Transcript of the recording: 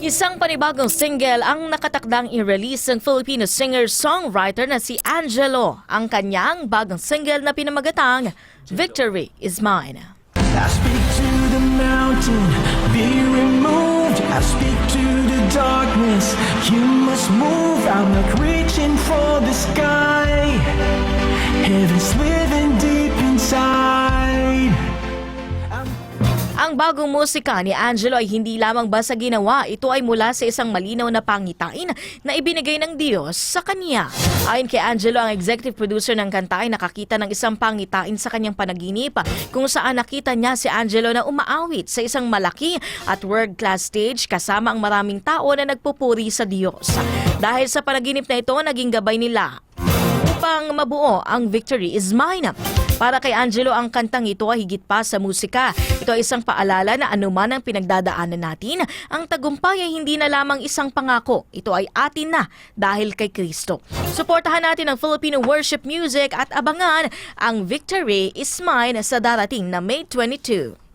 Isang panibagong single ang nakatakdang i-release ng Filipino singer-songwriter na si Angelo. Ang kanyang bagong single na pinamagatang Victory Is Mine. I speak to the mountain, be removed. I speak to the darkness, you must move. I'm like reaching for the sky, heaven's living deep inside. Ang bagong musika ni Angelo ay hindi lamang basta ginawa, ito ay mula sa isang malinaw na pangitain na ibinigay ng Diyos sa kanya. Ayon kay Angelo, ang executive producer ng kanta ay nakakita ng isang pangitain sa kanyang panaginip kung saan nakita niya si Angelo na umaawit sa isang malaki at world-class stage kasama ang maraming tao na nagpupuri sa Diyos. Dahil sa panaginip na ito, naging gabay nila upang mabuo ang Victory Is Mine. Para kay Angelo, ang kantang ito ay higit pa sa musika. Ito ay isang paalala na anuman ang pinagdadaanan natin, ang tagumpay ay hindi na lamang isang pangako. Ito ay atin na dahil kay Kristo. Suportahan natin ang Filipino worship music at abangan ang Victory Is Mine sa darating na May 22.